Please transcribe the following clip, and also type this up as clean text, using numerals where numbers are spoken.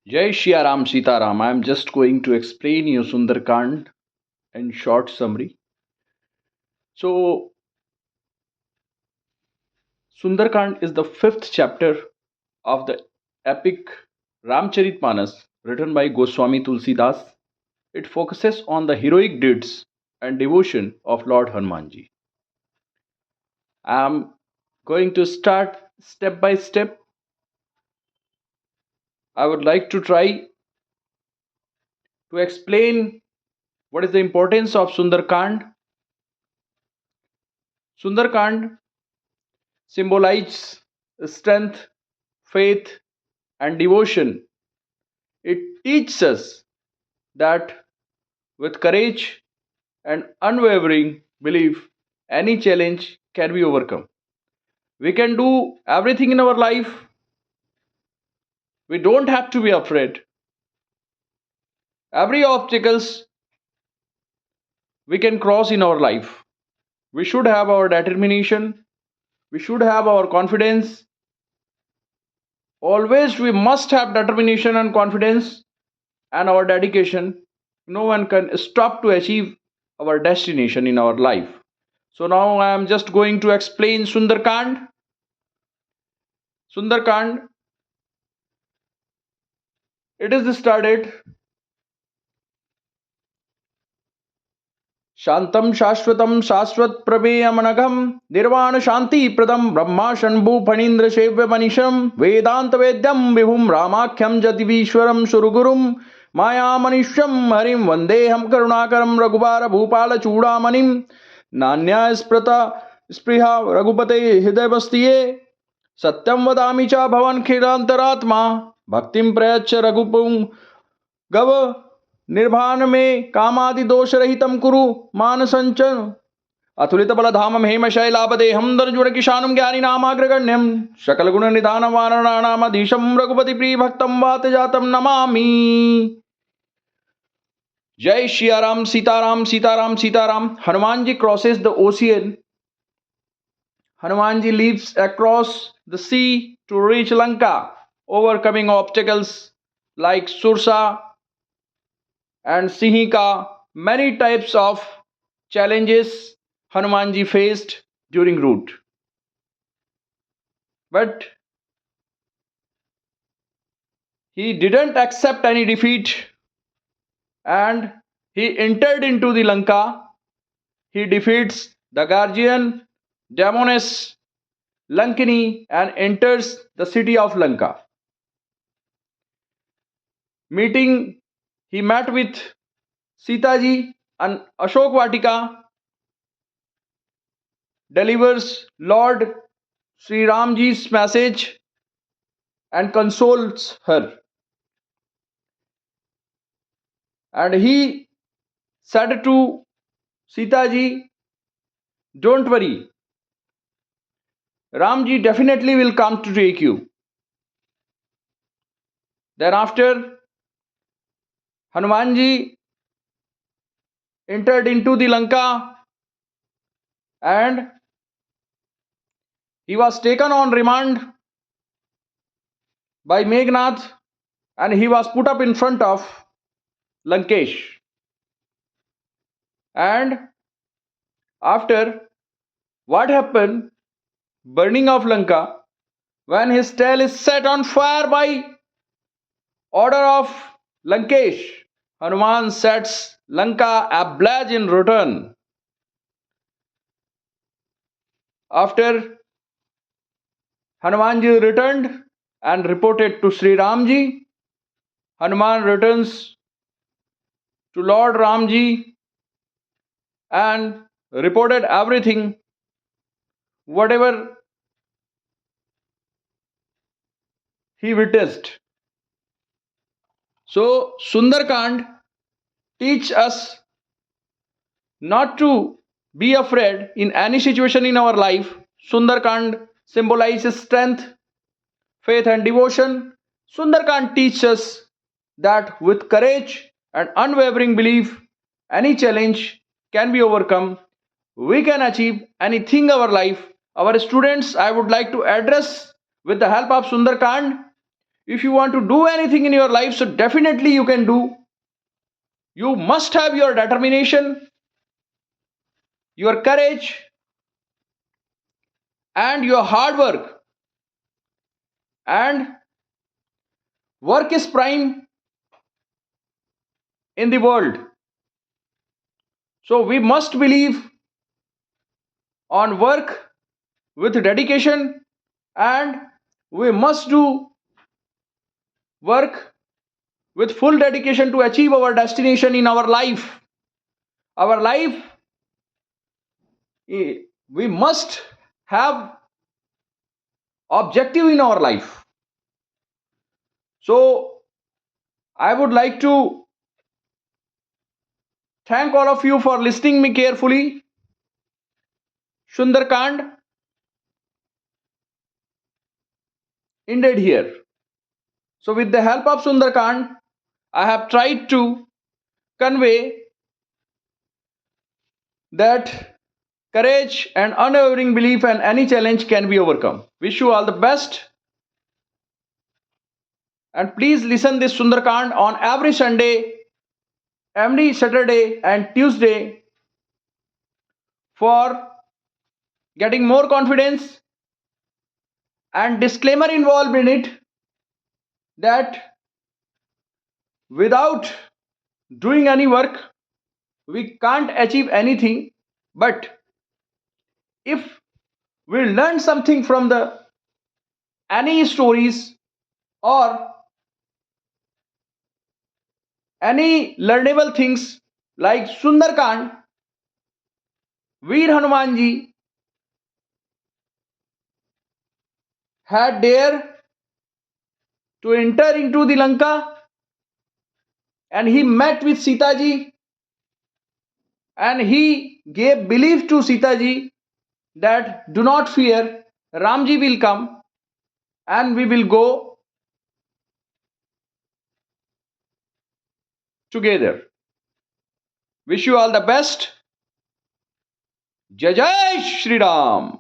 Jai Shri Ram Sita Ram. I am just going to explain you Sundarkand in short summary. So, Sundarkand is the fifth chapter of the epic Ramcharitmanas written by Goswami Tulsidas. It focuses on the heroic deeds and devotion of Lord Hanumanji. I am going to start step by step. I would like to try to explain what is the importance of Sundarkand. Sundarkand symbolizes strength, faith, and devotion. It teaches us that with courage and unwavering belief, any challenge can be overcome. We can do everything in our life. We don't have to be afraid. Every obstacles we can cross in our life. We should have our determination. We should have our confidence. Always we must have determination and confidence and our dedication. No one can stop to achieve our destination in our life. So now I am just going to explain Sundarkand. Sundarkand, it is started शांतं शाश्वतं शाश्वत प्रमेयमनघं निर्वाण शांति प्रदम ब्रह्मा शंभु फणीन्द्र सेव्य मनीषम वेदांत वेद्यम विभुम रामाख्यम जतिवीश्वरम सुरगुरुम माया मनुष्यम हरिम वंदेहम करुणाकरम रघुबार भूपाल चूड़ामणिम नान्या स्मृता स्पृहा रघुपते हृदय बस्तिये सत्यम वदामि च भवन खिलांतरात्मा भक्तिम प्रयच्छ रघुपुं गव निर्भान में कामादि दोष रहितम कुरु मान संचन अतुलित बलधामम हेम शैलापदेहम दर्जुन किशानुम ज्ञानी नामाग्रगण्यम सकल गुण निधान वानराणामधीशम रघुपति प्रिय भक्तम वात जातम नमामि. जय Shri Ram Sitaram Sitaram Sitaram. Hanuman ji crosses the ocean. Hanuman ji leaps across the sea to reach Lanka, overcoming obstacles like Sursa and Sihika. Many types of challenges Hanumanji faced during route. But he didn't accept any defeat and he entered into the Lanka. He defeats the guardian Damones Lankini and enters the city of Lanka. He met with Sita ji and Ashok Vatika, delivers Lord Sri Ramji's message and consoles her. And he said to Sita ji, don't worry, Ramji definitely will come to take you. Thereafter, Hanumanji entered into the Lanka and he was taken on remand by Meghnath and he was put up in front of Lankesh. And after what happened, burning of Lanka, when his tail is set on fire by order of Lankesh, Hanuman sets Lanka ablaze in return. After Hanumanji returned and reported to Sri Ramji, Hanuman returns to Lord Ramji and reported everything, whatever he witnessed. So Sundarkand teach us not to be afraid in any situation in our life. Sundarkand symbolizes strength, faith and devotion. Sundarkand teaches us that with courage and unwavering belief, any challenge can be overcome. We can achieve anything in our life. Our students, I would like to address with the help of Sundarkand. If you want to do anything in your life, so definitely you can do. You must have your determination, your courage, and your hard work. And work is prime in the world. So we must believe on work with dedication, and we must do work with full dedication to achieve our destination in our life. Our life, we must have objective in our life. So I would like to thank all of you for listening me carefully. Sundarkand ended here. So with the help of Sundarkand, I have tried to convey that courage and unwavering belief and any challenge can be overcome. Wish you all the best, and please listen this Sundarkand on every Sunday, every Saturday and Tuesday for getting more confidence, and disclaimer involved in it that without doing any work we can't achieve anything, but if we learn something from the any stories or any learnable things like Sundarkand, Veer Hanumanji had dare to enter into the Lanka, and he met with Sita ji, and he gave belief to Sita ji that do not fear, Ramji will come and we will go together. Wish you all the best. Jai Jai Shri Ram.